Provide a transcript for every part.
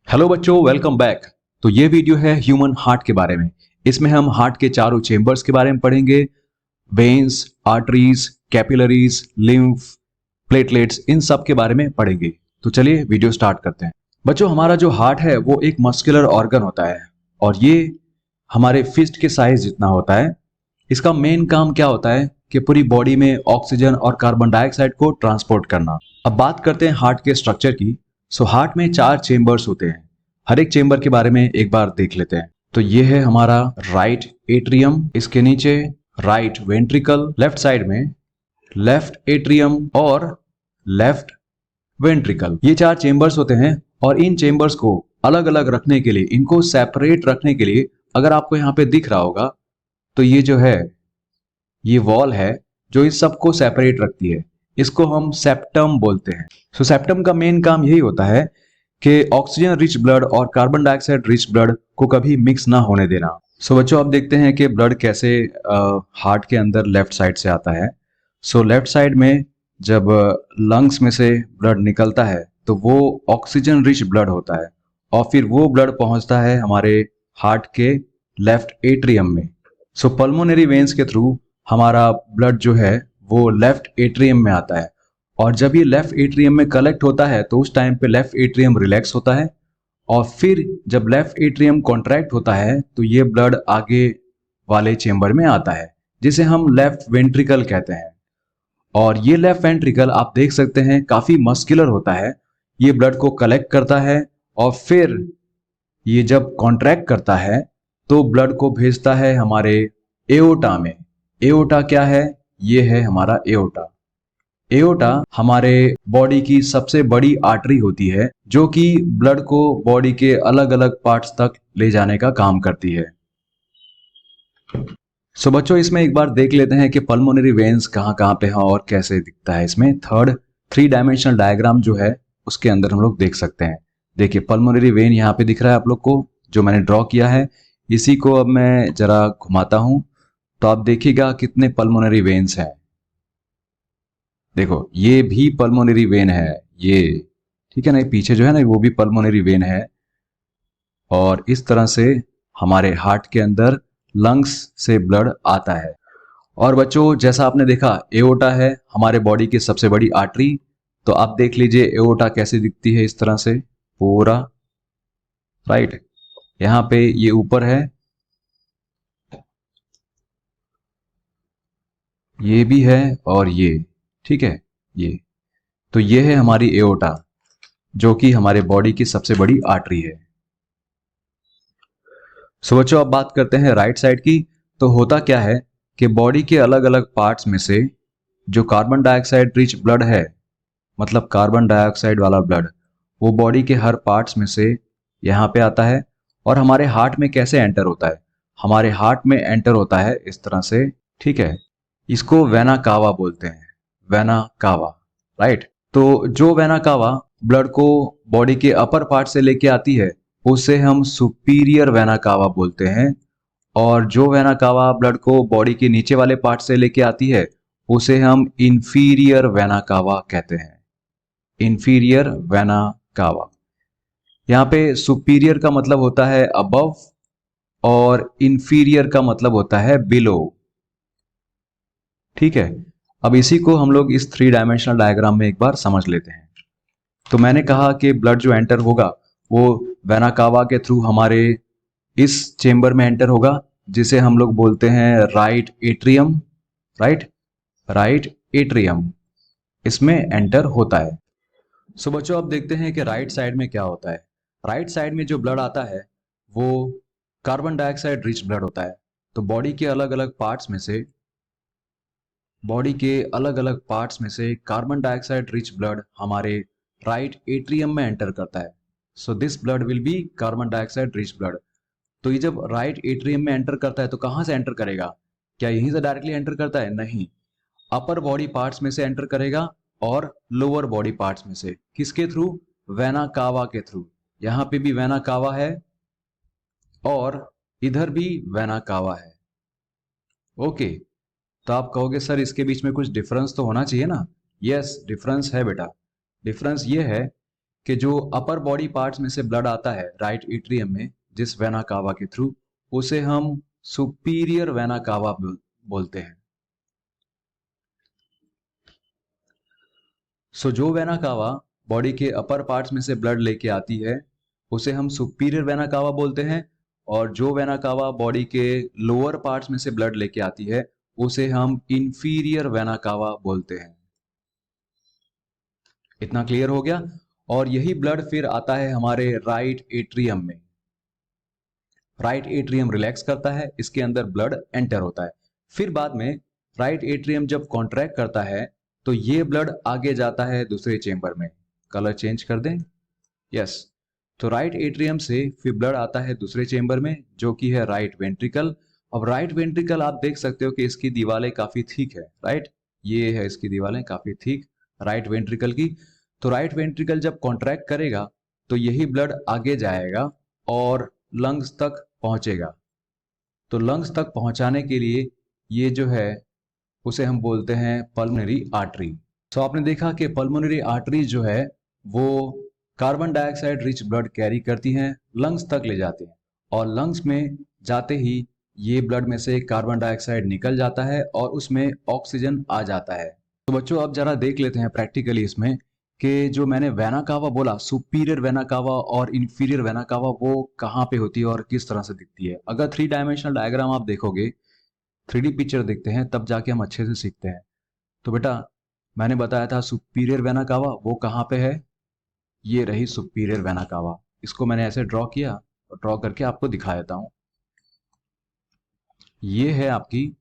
Hello बच्चों, welcome back. तो ये वीडियो है ह्यूमन हार्ट के बारे में। इसमें हम हार्ट के चारों चेंबर्स के बारे में पढ़ेंगे। Veins, arteries, capillaries, lymph, platelets, इन सब के बारे में पढ़ेंगे। तो चलिए वीडियो स्टार्ट करते हैं। बच्चों, हमारा जो हार्ट है वो एक मस्कुलर ऑर्गन होता है और ये हमारे फिस्ट के साइज जितना होता है। इसका मेन काम क्या होता है कि पूरी बॉडी में ऑक्सीजन और कार्बन डाइऑक्साइड को ट्रांसपोर्ट करना। अब बात करते हैं हार्ट के स्ट्रक्चर की। सो हार्ट में 4 चेंबर्स होते हैं। हर एक चेंबर के बारे में एक बार देख लेते हैं। तो ये है हमारा राइट एट्रियम, इसके नीचे राइट वेंट्रिकल, लेफ्ट साइड में लेफ्ट एट्रियम और लेफ्ट वेंट्रिकल। ये 4 चेंबर्स होते हैं और इन चेंबर्स को अलग अलग रखने के लिए, इनको सेपरेट रखने के लिए, अगर आपको यहाँ पे दिख रहा होगा तो ये जो है ये वॉल है जो इस सबको सेपरेट रखती है। इसको हम सेप्टम बोलते हैं। सो सेप्टम का मेन काम यही होता है कि ऑक्सीजन रिच ब्लड और कार्बन डाइऑक्साइड रिच ब्लड को कभी मिक्स ना होने देना। सो बच्चों, आप देखते हैं कि ब्लड कैसे हार्ट के अंदर लेफ्ट साइड से आता है। सो लेफ्ट साइड में जब लंग्स में से ब्लड निकलता है तो वो ऑक्सीजन रिच ब्लड होता है और फिर वो ब्लड पहुंचता है हमारे हार्ट के लेफ्ट एट्रियम में। सो पल्मोनरी वेन्स के थ्रू हमारा ब्लड जो है वो लेफ्ट एट्रियम में आता है और जब ये लेफ्ट एट्रियम में कलेक्ट होता है तो उस टाइम पे लेफ्ट एट्रियम रिलैक्स होता है और फिर जब लेफ्ट एट्रियम कॉन्ट्रैक्ट होता है तो ये ब्लड आगे वाले चेंबर में आता है जिसे हम लेफ्ट वेंट्रिकल कहते हैं। और ये लेफ्ट वेंट्रिकल आप देख सकते हैं काफी मस्कुलर होता है। ये ब्लड को कलेक्ट करता है और फिर ये जब कॉन्ट्रैक्ट करता है तो ब्लड को भेजता है हमारे एओर्टा में। एओर्टा क्या है? ये है हमारा एओर्टा। एओर्टा हमारे बॉडी की सबसे बड़ी आर्टरी होती है जो कि ब्लड को बॉडी के अलग अलग पार्ट्स तक ले जाने का काम करती है। सो बच्चों, इसमें एक बार देख लेते हैं कि पल्मोनरी वेन्स कहाँ कहाँ पे है और कैसे दिखता है। इसमें थ्री डायमेंशनल डायग्राम जो है उसके अंदर हम लोग देख सकते हैं। देखिए, पल्मोनरी वेन यहाँ पे दिख रहा है आप लोग को, जो मैंने ड्रॉ किया है। इसी को अब मैं जरा घुमाता हूं तो आप देखिएगा कितने पल्मोनरी वेन्स हैं। देखो, ये भी पल्मोनरी वेन है, ये ठीक है ना। पीछे जो है ना वो भी पल्मोनरी वेन है और इस तरह से हमारे हार्ट के अंदर लंग्स से ब्लड आता है। और बच्चों, जैसा आपने देखा, एओर्टा है हमारे बॉडी की सबसे बड़ी आर्टरी। तो आप देख लीजिए एओर्टा कैसे दिखती है, इस तरह से पूरा राइट। यहाँ पे ये ऊपर है, ये भी है और ये ठीक है ये। तो ये है हमारी एओर्टा जो कि हमारे बॉडी की सबसे बड़ी आर्टरी है। सो बच्चों, अब बात करते हैं राइट साइड की। तो होता क्या है कि बॉडी के अलग अलग पार्ट्स में से जो कार्बन डाइऑक्साइड रिच ब्लड है, मतलब कार्बन डाइऑक्साइड वाला ब्लड, वो बॉडी के हर पार्ट्स में से यहाँ पे आता है और हमारे हार्ट में कैसे एंटर होता है? हमारे हार्ट में एंटर होता है इस तरह से, ठीक है। इसको वेना कावा बोलते हैं, वेना कावा, राइट। तो जो वेना कावा ब्लड को बॉडी के अपर पार्ट से लेके आती है उसे हम सुपीरियर वेना कावा बोलते हैं और जो वेना कावा ब्लड को बॉडी के नीचे वाले पार्ट से लेके आती है उसे हम इंफीरियर वेना कावा कहते हैं। Inferior vena cava. यहाँ पे सुपीरियर का मतलब होता है अबव और इंफीरियर का मतलब होता है बिलो, ठीक है। अब इसी को हम लोग इस 3 डायमेंशनल डायग्राम में एक बार समझ लेते हैं। तो मैंने कहा कि ब्लड जो एंटर होगा वो वेना कावा के थ्रू हमारे इस चेंबर में एंटर होगा जिसे हम लोग बोलते हैं right atrium, right, right atrium इसमें एंटर होता है। सो बच्चों, अब देखते हैं कि राइट साइड में क्या होता है। राइट साइड में जो ब्लड आता है वो कार्बन डाइऑक्साइड रिच ब्लड होता है। तो बॉडी के अलग अलग पार्ट्स में से कार्बन डाइऑक्साइड रिच ब्लड हमारे राइट एट्रियम में एंटर करता है। So this blood will be carbon dioxide rich blood. तो ये जब राइट एट्रियम में एंटर करता है तो कहाँ से एंटर करेगा? क्या यहीं से डायरेक्टली एंटर करता है? नहीं, अपर बॉडी पार्ट्स में से एंटर करेगा और लोअर बॉडी पार्ट्स में से। किसके थ्रू? वेना कावा के थ्रू। यहाँ पे भी वेना कावा है और इधर भी वेना कावा है। ओके, तो आप कहोगे सर इसके बीच में कुछ डिफरेंस तो होना चाहिए ना। यस, डिफरेंस है बेटा। डिफरेंस ये है कि जो अपर बॉडी पार्ट्स में से ब्लड आता है राइट एट्रियम में जिस वेना कावा के थ्रू, उसे हम सुपीरियर वेना कावा बोलते हैं। सो जो वेना कावा बॉडी के अपर पार्ट्स में से ब्लड लेके आती है उसे हम सुपीरियर वेना कावा बोलते हैं, और जो वेना कावा बॉडी के लोअर पार्ट्स में से ब्लड लेके आती है उसे हम इंफीरियर वेना कावा बोलते हैं। इतना क्लियर हो गया। और यही ब्लड फिर आता है हमारे राइट एट्रियम में। राइट एट्रियम रिलैक्स करता है, इसके अंदर ब्लड एंटर होता है। फिर बाद में राइट एट्रियम जब कॉन्ट्रैक्ट करता है तो ये ब्लड आगे जाता है दूसरे चेंबर में। कलर चेंज कर दें, यस। तो राइट एट्रियम से फिर ब्लड आता है दूसरे चेंबर में जो कि है राइट वेंट्रिकल। अब राइट वेंट्रिकल आप देख सकते हो कि इसकी दीवारें काफी थिक है, राइट। ये है इसकी दीवारें काफी थिक राइट वेंट्रिकल की। तो राइट वेंट्रिकल जब कॉन्ट्रैक्ट करेगा तो यही ब्लड आगे जाएगा और लंग्स तक पहुंचेगा। तो लंग्स तक पहुंचाने के लिए ये जो है उसे हम बोलते हैं पल्मोनरी आर्टरी। तो आपने देखा कि पल्मोनरी आर्टरी जो है वो carbon dioxide rich blood carry करती हैं, लंग्स तक ले जाते हैं, और लंग्स में जाते ही ये ब्लड में से कार्बन डाइऑक्साइड निकल जाता है और उसमें ऑक्सीजन आ जाता है। तो बच्चों अब जरा देख लेते हैं प्रैक्टिकली इसमें कि जो मैंने वेना कावा बोला, सुपीरियर वेना कावा और इंफीरियर वेना कावा, वो कहाँ पे होती है और किस तरह से दिखती है। अगर 3 डायमेंशनल डायग्राम आप देखोगे, 3D पिक्चर देखते हैं, तब जाके हम अच्छे से सीखते हैं। तो बेटा मैंने बताया था सुपीरियर वेना कावा वो कहाँ पे है, ये रही सुपीरियर वेना कावा। इसको मैंने ऐसे ड्रॉ किया और ड्रॉ करके आपको दिखा देता हूं। ये है आपकी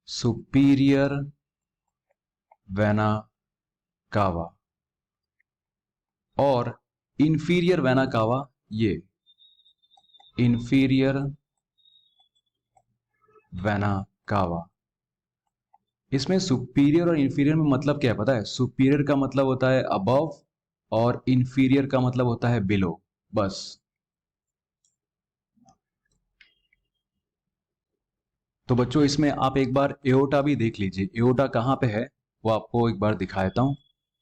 सुपीरियर वेना कावा, और इंफीरियर वेना कावा ये इंफीरियर वेना कावा। इसमें सुपीरियर और इंफीरियर में मतलब क्या है पता है? सुपीरियर का मतलब होता है अबव और इंफीरियर का मतलब होता है बिलो, बस। तो बच्चों इसमें आप एक बार एओर्टा भी देख लीजिए। एओर्टा कहां पे है वो आपको एक बार दिखा देता हूं,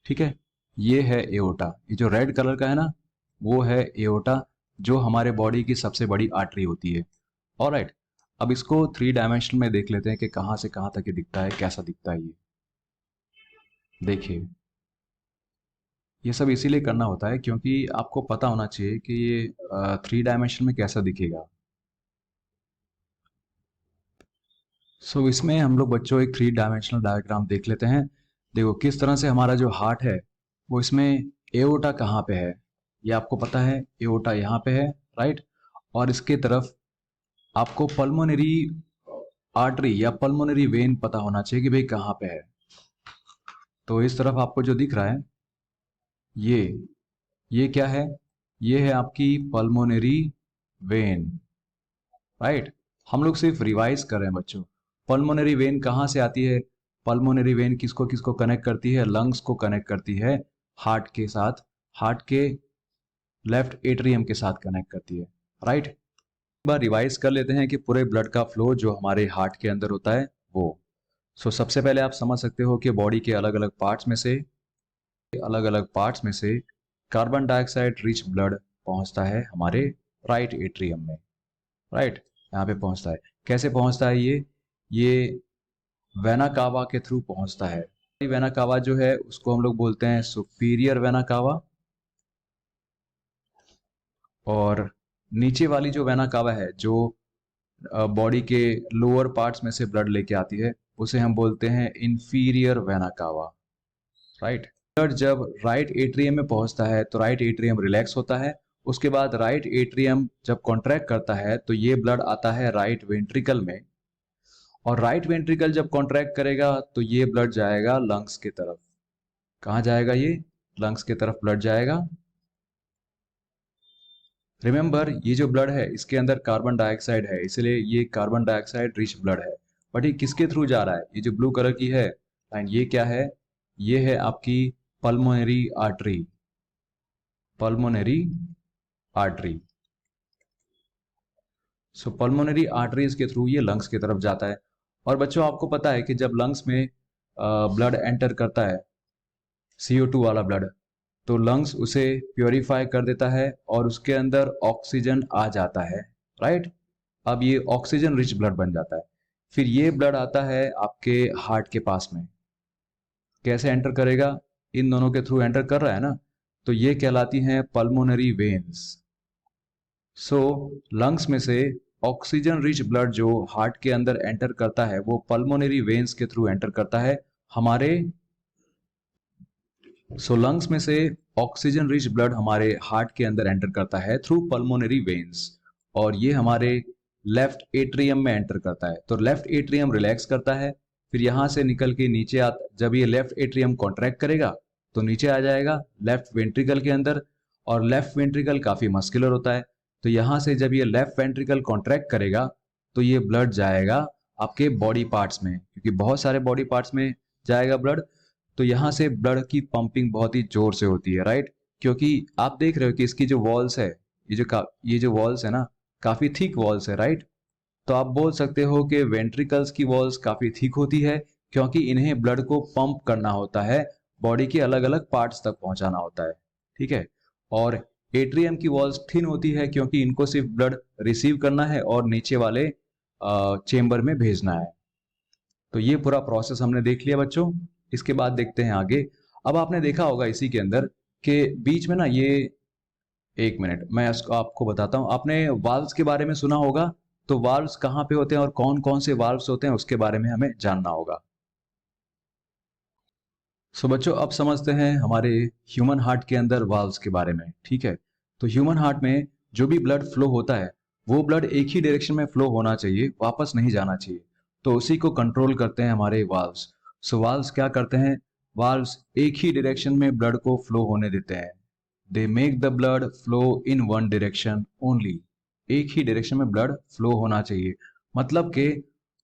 ठीक है। ये है एओर्टा, ये जो रेड कलर का है ना वो है एओर्टा, जो हमारे बॉडी की सबसे बड़ी आर्टरी होती है। ऑलराइट, अब इसको 3 डायमेंशन में देख लेते हैं कि कहां से कहां तक ये दिखता है, कैसा दिखता है। ये देखिए, ये सब इसीलिए करना होता है क्योंकि आपको पता होना चाहिए कि ये 3 डायमेंशन में कैसा दिखेगा। सो इसमें हम लोग बच्चों एक 3 डायमेंशनल डायग्राम देख लेते हैं। देखो किस तरह से हमारा जो हार्ट है वो, इसमें एओर्टा कहाँ पे है, ये आपको पता है, एओर्टा यहाँ पे है, राइट। और इसके तरफ आपको पल्मोनरी आर्टरी या पल्मोनरी वेन पता होना चाहिए कि भाई कहाँ पे है। तो इस तरफ आपको जो दिख रहा है ये क्या है? ये है आपकी पल्मोनरी वेन, राइट। हम लोग सिर्फ रिवाइज कर रहे हैं बच्चों। पल्मोनरी वेन कहाँ से आती है? पल्मोनरी वेन किसको किसको कनेक्ट करती है? लंग्स को कनेक्ट करती है हार्ट के साथ, हार्ट के लेफ्ट एट्रियम के साथ कनेक्ट करती है, राइट। एक बार रिवाइज कर लेते हैं कि पूरे ब्लड का फ्लो जो हमारे हार्ट के अंदर होता है वो। सबसे पहले आप समझ सकते हो कि बॉडी के अलग अलग पार्ट्स में से कार्बन डाइऑक्साइड रिच ब्लड पहुंचता है हमारे राइट एट्रियम में, राइट। यहाँ पे पहुंचता है, कैसे पहुंचता है? ये वेना कावा के थ्रू पहुंचता है। वेना कावा जो है उसको हम लोग बोलते हैं सुपीरियर वेना कावा, और नीचे वाली जो वेना कावा है जो बॉडी के लोअर पार्ट्स में से ब्लड लेके आती है उसे हम बोलते हैं inferior vena cava, right. Blood जब राइट एट्रियम में पहुंचता है तो राइट एट्रियम रिलैक्स होता है। उसके बाद राइट एट्रियम जब कॉन्ट्रैक्ट करता है तो ये ब्लड आता है राइट वेंट्रिकल में, और राइट वेंट्रिकल जब कॉन्ट्रैक्ट करेगा तो ये ब्लड जाएगा लंग्स की तरफ। कहां जाएगा? ये लंग्स की तरफ ब्लड जाएगा। रिमेंबर, ये जो ब्लड है इसके अंदर कार्बन डाइऑक्साइड है, इसलिए ये कार्बन डाइऑक्साइड रिच ब्लड है। बट ये किसके थ्रू जा रहा है? ये जो ब्लू कलर की है लाइन, ये क्या है? ये है आपकी pulmonary artery, pulmonary artery. Pulmonary arteries के थ्रू ये लंग्स की तरफ जाता है। और बच्चों आपको पता है कि जब लंग्स में ब्लड एंटर करता है, CO2 वाला ब्लड, तो लंग्स उसे प्योरीफाई कर देता है और उसके अंदर ऑक्सीजन आ जाता है, राइट। अब ये ऑक्सीजन रिच ब्लड बन जाता है। फिर ये ब्लड आता है आपके हार्ट के पास में। कैसे एंटर करेगा? इन दोनों के थ्रू एंटर कर रहा है ना, तो ये कहलाती हैं पल्मोनरी वेन्स। सो लंग्स में से ऑक्सीजन रिच ब्लड जो हार्ट के अंदर एंटर करता है वो पल्मोनरी वेन्स के थ्रू एंटर करता है हमारे। लंग्स में से ऑक्सीजन रिच ब्लड हमारे हार्ट के अंदर एंटर करता है थ्रू पल्मोनरी वेन्स, और ये हमारे लेफ्ट एट्रियम में एंटर करता है। तो लेफ्ट एट्रियम रिलैक्स करता है, फिर यहां से निकल के नीचे जब ये लेफ्ट एट्रियम कॉन्ट्रैक्ट करेगा तो नीचे आ जाएगा लेफ्ट वेंट्रिकल के अंदर, और लेफ्ट वेंट्रिकल काफी मस्कुलर होता है। तो यहां से जब ये लेफ्ट वेंट्रिकल कॉन्ट्रैक्ट करेगा तो ये ब्लड जाएगा आपके बॉडी पार्ट्स में, क्योंकि बहुत सारे बॉडी पार्ट्स में जाएगा ब्लड। तो यहां से ब्लड की पंपिंग बहुत ही जोर से होती है, राइट। क्योंकि आप देख रहे हो कि इसकी जो वॉल्स है, ये जो वॉल्स है ना, काफी थिक वॉल्स है, राइट। तो आप बोल सकते हो कि वेंट्रिकल्स की वॉल्स काफी थिक होती है, क्योंकि इन्हें ब्लड को पंप करना होता है, बॉडी के अलग अलग पार्ट्स तक पहुंचाना होता है, ठीक है। और एट्रियम की वॉल्स थिन होती है, क्योंकि इनको सिर्फ ब्लड रिसीव करना है और नीचे वाले चेंबर में भेजना है। तो ये पूरा प्रोसेस हमने देख लिया बच्चों। इसके बाद देखते हैं आगे। अब आपने देखा होगा इसी के अंदर के बीच में ना, ये एक मिनट मैं आपको बताता हूं। आपने वाल्व्स के बारे में सुना होगा, तो वाल्व्स कहां पे होते हैं और कौन कौन से वाल्व्स होते हैं उसके बारे में हमें जानना होगा। बच्चों अब समझते हैं हमारे ह्यूमन हार्ट के अंदर वाल्व्स के बारे में, ठीक है। तो ह्यूमन हार्ट में जो भी ब्लड फ्लो होता है वो ब्लड एक ही डायरेक्शन में फ्लो होना चाहिए, वापस नहीं जाना चाहिए। तो उसी को कंट्रोल करते हैं हमारे वाल्व्स। वाल्व्स क्या करते हैं? वाल्व्स एक ही डायरेक्शन में ब्लड को फ्लो होने देते हैं। They make the blood flow in one direction only. एक ही डायरेक्शन में ब्लड फ्लो होना चाहिए, मतलब कि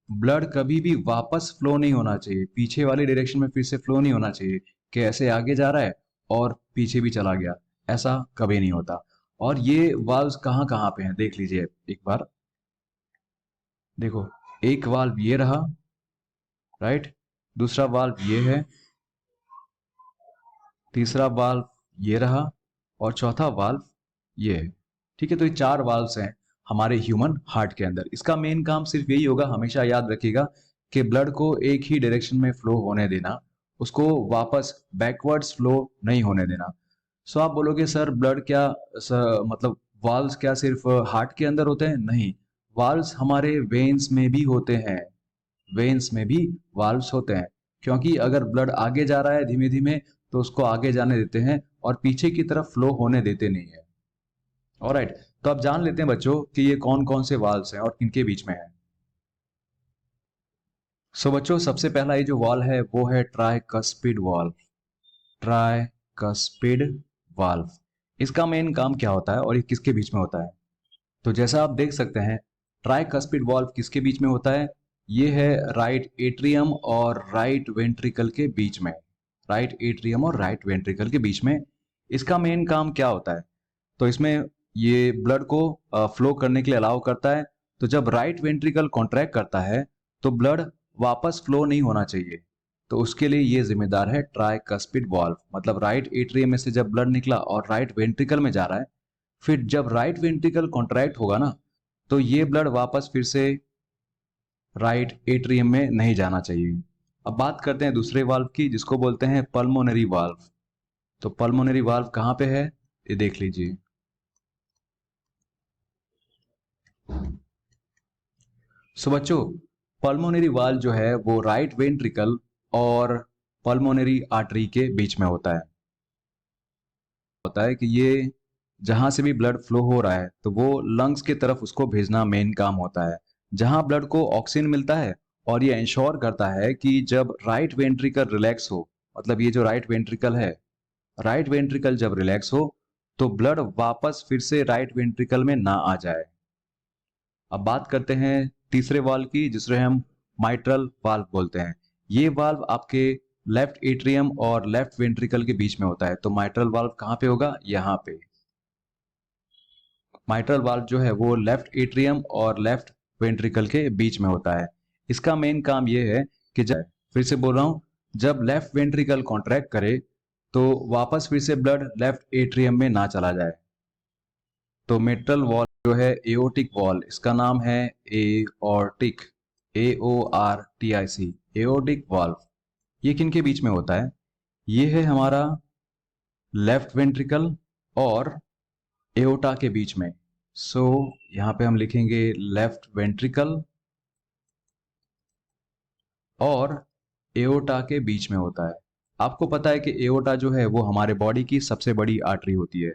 ब्लड कभी भी वापस फ्लो नहीं होना चाहिए, पीछे वाली डायरेक्शन में फिर से फ्लो नहीं होना चाहिए कि ऐसे आगे जा रहा है और पीछे भी चला गया, ऐसा कभी नहीं होता। और ये वाल्व्स कहाँ कहाँ पे हैं देख लीजिए एक बार। देखो, एक वाल्व ये रहा, राइट। दूसरा वाल्व ये है, तीसरा वाल्व ये रहा, और चौथा वाल्व ये है, ठीक है। तो ये 4 वाल्व्स हैं हमारे ह्यूमन हार्ट के अंदर। इसका मेन काम सिर्फ यही होगा, हमेशा याद रखिएगा, कि ब्लड को एक ही डायरेक्शन में फ्लो होने देना, उसको वापस बैकवर्ड्स फ्लो नहीं होने देना। आप बोलोगे सर ब्लड क्या मतलब वाल्व्स क्या सिर्फ हार्ट के अंदर होते हैं? नहीं, वाल्व्स हमारे वेन्स में भी होते हैं। वेन्स में भी वाल्व्स होते हैं, क्योंकि अगर ब्लड आगे जा रहा है धीमे धीमे तो उसको आगे जाने देते हैं और पीछे की तरफ फ्लो होने देते नहीं है। ऑलराइट, तो अब जान लेते हैं बच्चों कि ये कौन कौन से वाल्व्स हैं और किनके बीच में है। बच्चों सबसे पहला ये जो वाल्व है वो है ट्राइकस्पिड वाल्व। ट्राइकस्पिड वाल्व, इसका मेन काम क्या होता है और ये किसके बीच में होता है? तो जैसा आप देख सकते हैं, ट्राइकस्पिड वाल्व किसके बीच में होता है? ये है राइट एट्रियम और राइट वेंट्रिकल के बीच में। राइट एट्रियम और राइट वेंट्रिकल के बीच में इसका मेन काम क्या होता है? तो इसमें ये ब्लड को फ्लो करने के लिए अलाउ करता है। तो जब राइट वेंट्रिकल कॉन्ट्रैक्ट करता है तो ब्लड वापस फ्लो नहीं होना चाहिए, तो उसके लिए ये जिम्मेदार है ट्राइकस्पिड वाल्व। मतलब राइट एट्रियम में से जब ब्लड निकला और राइट वेंट्रिकल में जा रहा है, फिर जब राइट वेंट्रिकल कॉन्ट्रैक्ट होगा ना, तो ये ब्लड वापस फिर से राइट एट्रियम में नहीं जाना चाहिए। अब बात करते हैं दूसरे वाल्व की, जिसको बोलते हैं पल्मोनरी वाल्व। तो पल्मोनरी वाल्व कहां पे है ये देख लीजिए। बच्चों पल्मोनरी वाल्व जो है वो राइट वेंट्रिकल और पल्मोनरी आर्टरी के बीच में होता है कि ये जहां से भी ब्लड फ्लो हो रहा है तो वो लंग्स की तरफ उसको भेजना मेन काम होता है, जहां ब्लड को ऑक्सीजन मिलता है। और ये इंश्योर करता है कि जब राइट वेंट्रिकल रिलैक्स हो, मतलब ये जो राइट वेंट्रिकल है, राइट वेंट्रिकल जब रिलैक्स हो तो ब्लड वापस फिर से राइट वेंट्रिकल में ना आ जाए। अब बात करते हैं तीसरे वाल्व की, जिसे हम माइट्रल वाल्व बोलते हैं। ये वाल्व आपके लेफ्ट एट्रियम और लेफ्ट वेंट्रिकल के बीच में होता है। तो माइट्रल वाल्व कहां पे होगा? यहां पे। माइट्रल वाल्व जो है वो लेफ्ट एट्रियम और लेफ्ट वेंट्रिकल के बीच में होता है। इसका मेन काम ये है कि जब, फिर से बोल रहा हूं, जब लेफ्ट वेंट्रिकल कॉन्ट्रैक्ट करे तो वापस फिर से ब्लड लेफ्ट एट्रियम में ना चला जाए। तो मिट्रल वॉल जो है एओर्टिक वॉल, इसका नाम है एओर्टिक, AORTIC, एओर्टिक वॉल्व। ये किन के बीच में होता है? ये है हमारा लेफ्ट वेंट्रिकल और एओर्टा के बीच में। सो यहां पे हम लिखेंगे लेफ्ट वेंट्रिकल और एओर्टा के बीच में होता है। आपको पता है कि एओर्टा जो है वो हमारे बॉडी की सबसे बड़ी आर्टरी होती है।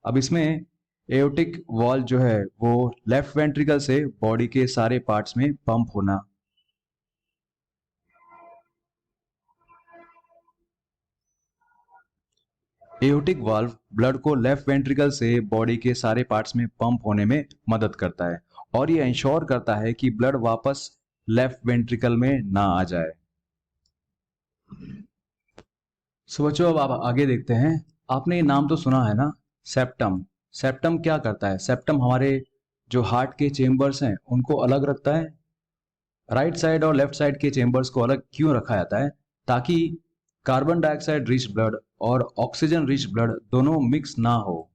अब इसमें एओर्टिक वॉल जो है वो लेफ्ट वेंट्रिकल से बॉडी के सारे पार्ट्स में पंप होना। एओर्टिक वाल्व ब्लड को लेफ्ट वेंट्रिकल से बॉडी के सारे पार्ट्स में पंप होने में मदद करता है और ये इंश्योर करता है कि ब्लड वापस लेफ्ट वेंट्रिकल में ना आ जाए। सो बच्चों अब आप आगे देखते हैं। आपने ये नाम तो सुना है ना, सेप्टम। सेप्टम क्या करता है? सेप्टम हमारे जो हार्ट के चेम्बर्स हैं उनको अलग रखता है। राइट साइड और लेफ्ट साइड के चेम्बर्स को अलग क्यों रखा जाता है? ताकि कार्बन डाइऑक्साइड रिच ब्लड और ऑक्सीजन रिच ब्लड दोनों मिक्स ना हो।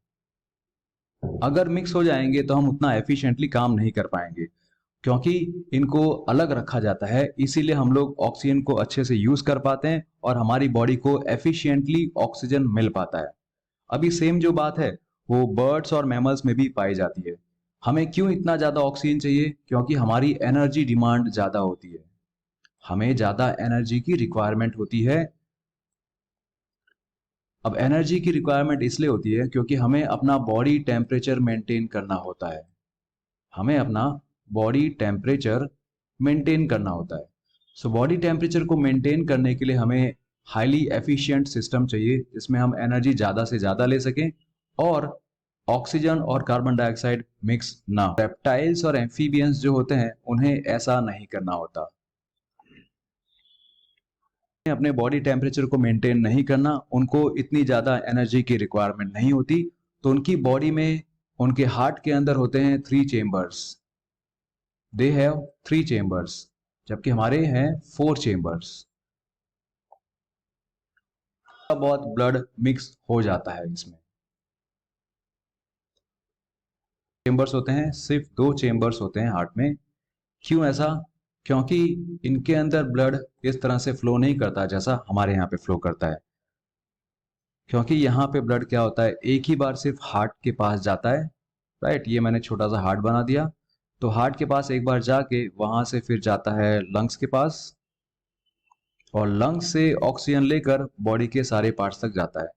अगर मिक्स हो जाएंगे तो हम उतना एफिशिएंटली काम नहीं कर पाएंगे। क्योंकि इनको अलग रखा जाता है इसीलिए हम लोग ऑक्सीजन को अच्छे से यूज कर पाते हैं और हमारी बॉडी को एफिशिएंटली ऑक्सीजन मिल पाता है। अभी सेम जो बात है वो बर्ड्स और मैमल्स में भी पाई जाती है। हमें क्यों इतना ज्यादा ऑक्सीजन चाहिए? क्योंकि हमारी एनर्जी डिमांड ज्यादा होती है, हमें ज्यादा एनर्जी की रिक्वायरमेंट होती है। अब एनर्जी की रिक्वायरमेंट इसलिए होती है क्योंकि हमें अपना बॉडी टेम्परेचर मेंटेन करना होता है। हमें अपना बॉडी टेम्परेचर मेंटेन करना होता है। सो बॉडी टेम्परेचर को मेंटेन करने के लिए हमें हाईली एफिशिएंट सिस्टम चाहिए जिसमें हम एनर्जी ज़्यादा से ज़्यादा ले सकें और ऑक्सीजन और कार्बन डाइऑक्साइड मिक्स ना हो। रेप्टाइल्स और एम्फीबियंस जो होते हैं उन्हें ऐसा नहीं करना होता। अपने बॉडी टेम्परेचर को मेंटेन नहीं करना, उनको इतनी ज़्यादा एनर्जी की रिक्वायरमेंट नहीं होती, तो उनकी बॉडी में, उनके हार्ट के अंदर होते हैं 3 चेम्बर्स। दे हैव 3 चेम्बर्स, जबकि हमारे हैं 4 चेम्बर्स। बहुत ब्लड मिक्स हो जाता है इसमें। चेम्बर्स होते हैं, सिर्फ 2 चेम्बर्स होते हैं हार्ट में। क्यों ऐसा? क्योंकि इनके अंदर ब्लड इस तरह से फ्लो नहीं करता जैसा हमारे यहाँ पे फ्लो करता है। क्योंकि यहाँ पे ब्लड क्या होता है, एक ही बार सिर्फ हार्ट के पास जाता है। राइट, ये मैंने छोटा सा हार्ट बना दिया, तो हार्ट के पास एक बार जाके वहां से फिर जाता है लंग्स के पास और लंग्स से ऑक्सीजन लेकर बॉडी के सारे पार्ट्स तक जाता है।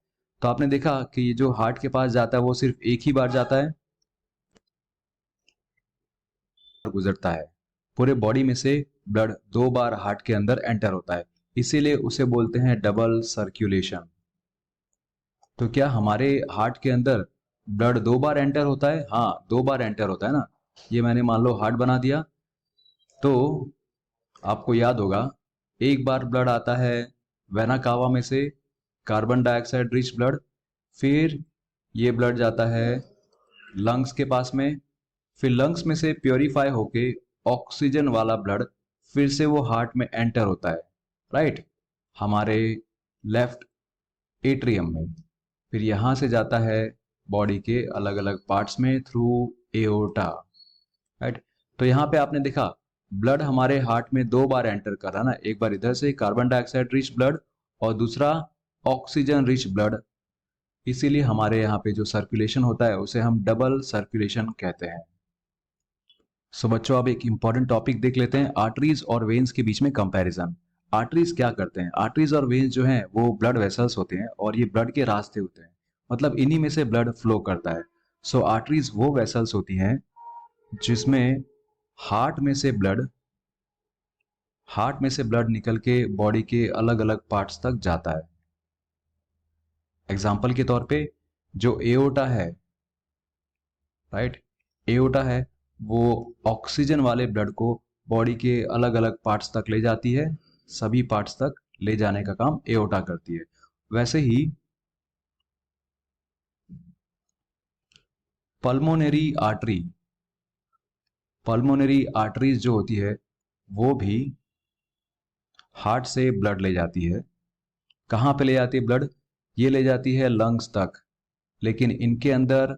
तो आपने देखा कि ये जो हार्ट के पास जाता है वो सिर्फ एक ही बार जाता है, गुजरता है। पूरे बॉडी में से ब्लड 2 बार हार्ट के अंदर एंटर होता है, इसीलिए उसे बोलते हैं डबल सर्कुलेशन। तो क्या हमारे हार्ट के अंदर ब्लड 2 बार एंटर होता है? हाँ, 2 बार एंटर होता है ना। ये मैंने मान लो हार्ट बना दिया, तो आपको याद होगा एक बार ब्लड आता है वेना कावा में से, कार्बन डाइऑक्साइड रिच ब्लड, फिर ये ब्लड जाता है लंग्स के पास में, फिर लंग्स में से प्योरीफाई होके ऑक्सीजन वाला ब्लड फिर से वो हार्ट में एंटर होता है, राइट, हमारे लेफ्ट एट्रियम में। फिर यहां से जाता है बॉडी के अलग अलग पार्ट्स में थ्रू एओर्टा, राइट। तो यहां पे आपने देखा ब्लड हमारे हार्ट में 2 बार एंटर कर रहा है ना, एक बार इधर से कार्बन डाइऑक्साइड रिच ब्लड और दूसरा ऑक्सीजन रिच ब्लड। इसीलिए हमारे यहाँ पे जो सर्कुलेशन होता है उसे हम डबल सर्कुलेशन कहते हैं। सो बच्चों अब एक इंपॉर्टेंट टॉपिक देख लेते हैं, आर्टरीज और वेन्स के बीच में कंपैरिजन। आर्टरीज क्या करते हैं? आर्टरीज और वेन्स जो हैं वो ब्लड वेसल्स होते हैं और ये ब्लड के रास्ते होते हैं, मतलब इन्हीं में से ब्लड फ्लो करता है। सो आर्टरीज वो वेसल्स होती हैं जिसमें हार्ट में से ब्लड निकल के बॉडी के अलग अलग पार्ट्स तक जाता है। एग्जाम्पल के तौर पे जो एओर्टा है, राइट, एओर्टा है वो ऑक्सीजन वाले ब्लड को बॉडी के अलग अलग पार्ट्स तक ले जाती है, सभी पार्ट्स तक ले जाने का काम एओर्टा करती है। वैसे ही पल्मोनरी आर्टरीज जो होती है वो भी हार्ट से ब्लड ले जाती है। कहां पे ले जाती है ब्लड? ये ले जाती है लंग्स तक, लेकिन इनके अंदर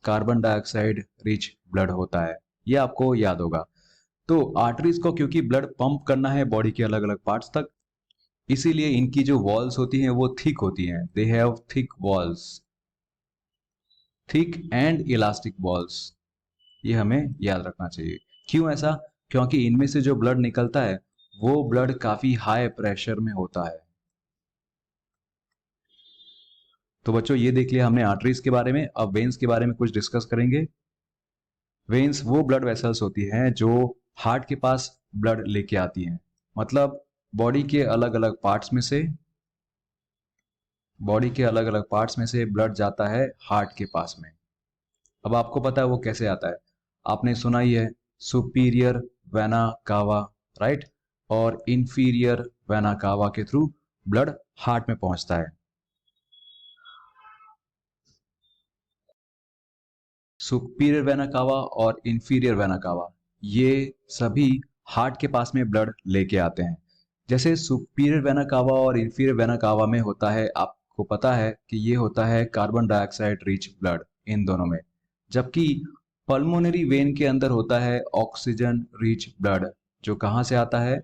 कार्बन डाइऑक्साइड रिच ब्लड होता है, ये आपको याद होगा। तो आर्टरीज को क्योंकि ब्लड पंप करना है बॉडी के अलग अलग पार्ट्स तक, इसीलिए इनकी जो वॉल्स होती हैं वो थिक होती हैं। They have thick walls, thick and elastic walls, ये हमें याद रखना चाहिए। क्यों ऐसा? क्योंकि इनमें से जो ब्लड निकलता है वो ब्लड काफी हाई प्रेशर में होता है। तो बच्चों ये देख लिया हमने आर्टरीज के बारे में, अब वेन्स के बारे में कुछ डिस्कस करेंगे। वेन्स वो ब्लड वेसल्स होती हैं जो हार्ट के पास ब्लड लेके आती हैं, मतलब बॉडी के अलग अलग पार्ट्स में से, ब्लड जाता है हार्ट के पास में। अब आपको पता है वो कैसे आता है, आपने सुना ही है, सुपीरियर वेना कावा, राइट, और इंफीरियर वेना कावा के थ्रू ब्लड हार्ट में पहुंचता है। सुपीरियर वेना कावा और इंफीरियर वेना कावा, ये सभी हार्ट के पास में ब्लड लेके आते हैं। जैसे सुपीरियर वेना कावा और इंफीरियर वेना कावा में होता है, आपको पता है कि ये होता है carbon dioxide rich blood in दोनों में, जबकि पल्मोनरी वेन के अंदर होता है ऑक्सीजन रिच ब्लड, जो कहां से आता है?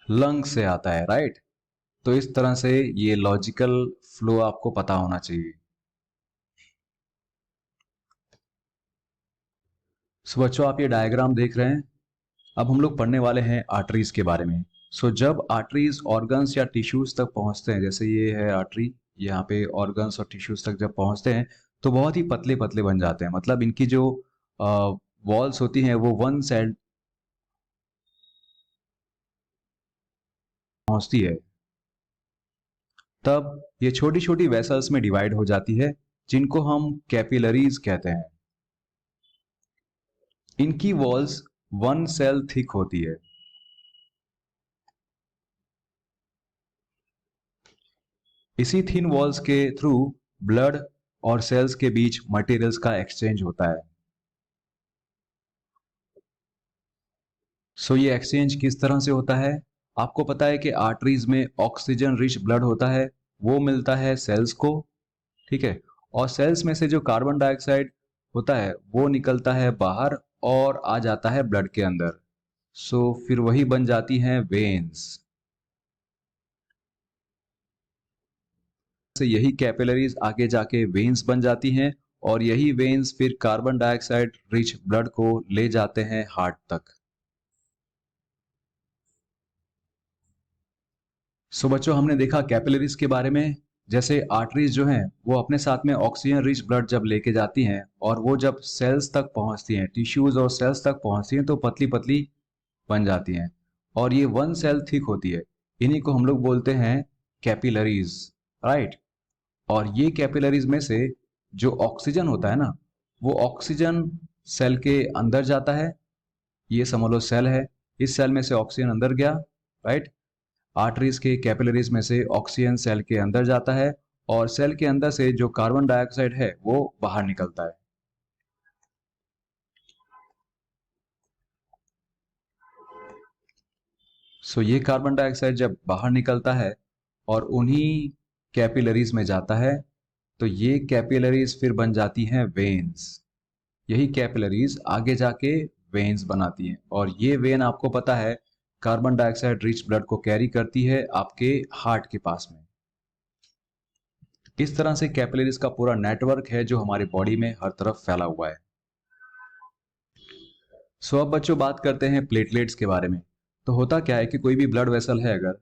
लंग से आता है, राइट। तो इस तरह से ये लॉजिकल फ्लो आपको पता होना चाहिए। सो बच्चों आप ये डायग्राम देख रहे हैं, अब हम लोग पढ़ने वाले हैं आर्टरीज के बारे में। सो जब आर्टरीज ऑर्गन्स या टिश्यूज तक पहुंचते हैं, जैसे ये है आर्टरी, यहाँ पे ऑर्गन्स और टिश्यूज तक जब पहुंचते हैं तो बहुत ही पतले पतले बन जाते हैं, मतलब इनकी जो वॉल्स होती हैं वो वन साइड पहुंचती है, तब ये छोटी छोटी वेसल्स में डिवाइड हो जाती है, जिनको हम कैपिलरीज कहते हैं। इनकी वॉल्स वन सेल थिक होती है। इसी थिन वॉल्स के थ्रू ब्लड और सेल्स के बीच मटेरियल्स का एक्सचेंज होता है। सो ये एक्सचेंज किस तरह से होता है? आपको पता है कि आर्टरीज में ऑक्सीजन रिच ब्लड होता है, वो मिलता है सेल्स को, ठीक है, और सेल्स में से जो कार्बन डाइऑक्साइड होता है वो निकलता है बाहर और आ जाता है ब्लड के अंदर। सो फिर वही बन जाती हैं वेन्स। से यही कैपिलरीज आगे जाके वेन्स बन जाती हैं, और यही वेन्स फिर कार्बन डाइऑक्साइड रिच ब्लड को ले जाते हैं हार्ट तक। सो बच्चों हमने देखा कैपिलरीज के बारे में, जैसे आर्टरीज जो हैं वो अपने साथ में ऑक्सीजन रिच ब्लड जब लेके जाती हैं और वो जब सेल्स तक पहुंचती हैं, टिश्यूज और सेल्स तक पहुंचती हैं, तो पतली पतली बन जाती हैं और ये वन सेल थिक होती है। इन्हीं को हम लोग बोलते हैं कैपिलरीज, राइट। और ये कैपिलरीज में से जो ऑक्सीजन होता है ना, वो ऑक्सीजन सेल के अंदर जाता है। ये समझ लो सेल है, इस सेल में से ऑक्सीजन अंदर गया, राइट। आर्टरीज के कैपिलरीज में से ऑक्सीजन सेल के अंदर जाता है और सेल के अंदर से जो कार्बन डाइऑक्साइड है वो बाहर निकलता है। सो ये कार्बन डाइऑक्साइड जब बाहर निकलता है और उन्हीं कैपिलरीज में जाता है, तो ये कैपिलरीज फिर बन जाती हैं वेन्स। यही कैपिलरीज आगे जाके वेन्स बनाती हैं, और ये वेन आपको पता है कार्बन डाइऑक्साइड रिच ब्लड को कैरी करती है आपके हार्ट के पास में। इस तरह से कैपिलरीज का पूरा नेटवर्क है जो हमारी बॉडी में हर तरफ फैला हुआ है। सो अब बच्चों बात करते हैं प्लेटलेट्स के बारे में। तो होता क्या है कि कोई भी ब्लड वेसल है, अगर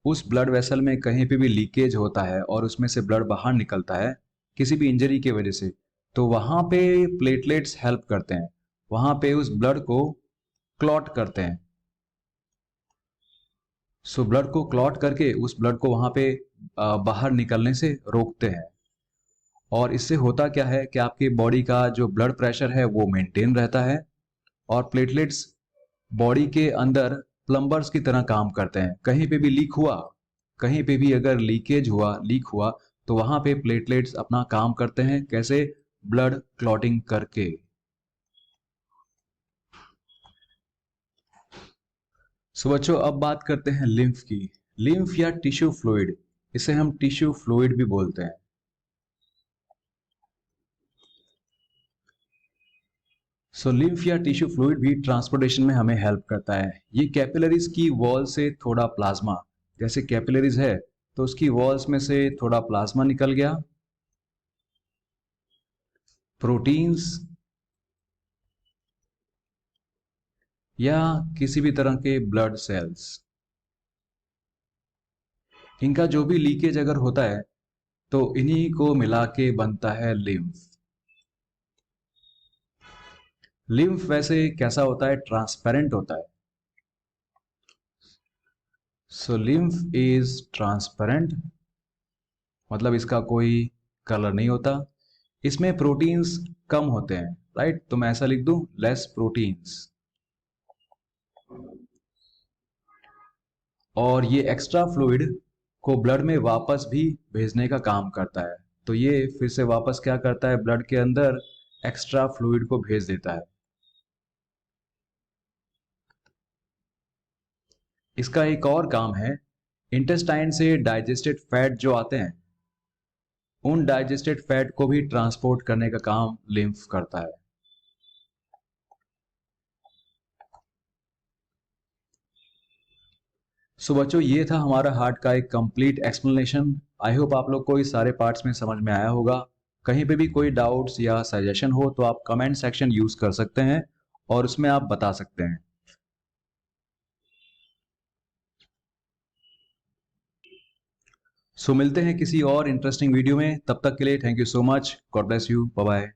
उस ब्लड वेसल में कहीं पे भी लीकेज होता है और उसमें से ब्लड बाहर निकलता है किसी भी इंजरी की वजह से, तो वहां पे प्लेटलेट्स हेल्प करते हैं, वहां पे उस ब्लड को क्लॉट करते हैं। सो ब्लड को क्लॉट करके उस ब्लड को वहां पे बाहर निकलने से रोकते हैं। और इससे होता क्या है कि आपकी बॉडी का जो ब्लड प्रेशर है वो मेंटेन रहता है, और प्लेटलेट्स बॉडी के अंदर प्लम्बर्स की तरह काम करते हैं। कहीं पे भी लीक हुआ, कहीं पे भी अगर लीकेज हुआ, लीक हुआ, तो वहां पे प्लेटलेट्स अपना काम करते हैं। कैसे? ब्लड क्लॉटिंग करके। सो बच्चों अब बात करते हैं लिम्फ की। लिम्फ या टिश्यू फ्लूइड, इसे हम टिश्यू फ्लूइड भी बोलते हैं। सो लिम्फ या टिश्यू फ्लूइड भी ट्रांसपोर्टेशन में हमें हेल्प करता है। ये कैपिलरीज की वॉल से थोड़ा प्लाज्मा, जैसे कैपिलरीज है तो उसकी वॉल्स में से थोड़ा प्लाज्मा निकल गया, प्रोटीन्स या किसी भी तरह के ब्लड सेल्स, इनका जो भी लीकेज अगर होता है तो इन्हीं को मिला के बनता है लिम्फ। लिम्फ वैसे कैसा होता है? ट्रांसपेरेंट होता है। सो लिम्फ इज ट्रांसपेरेंट, मतलब इसका कोई कलर नहीं होता। इसमें प्रोटीन्स कम होते हैं, राइट? तो मैं ऐसा लिख दूं, लेस प्रोटीन्स। और ये एक्स्ट्रा फ्लूइड को ब्लड में वापस भी भेजने का काम करता है। तो ये फिर से वापस क्या करता है? ब्लड के अंदर एक्स्ट्रा फ्लूइड को भेज देता है। इसका एक और काम है, इंटेस्टाइन से डाइजेस्टेड फैट जो आते हैं, उन डाइजेस्टेड फैट को भी ट्रांसपोर्ट करने का काम लिम्फ करता है। सो बच्चों, ये था हमारा हार्ट का एक कंप्लीट एक्सप्लेनेशन। आई होप आप लोग को ये सारे पार्ट्स में समझ में आया होगा। कहीं पे भी कोई डाउट्स या सजेशन हो तो आप कमेंट सेक्शन यूज कर सकते हैं और उसमें आप बता सकते हैं। सो मिलते हैं किसी और इंटरेस्टिंग वीडियो में, तब तक के लिए thank you so much. God bless you, bye bye.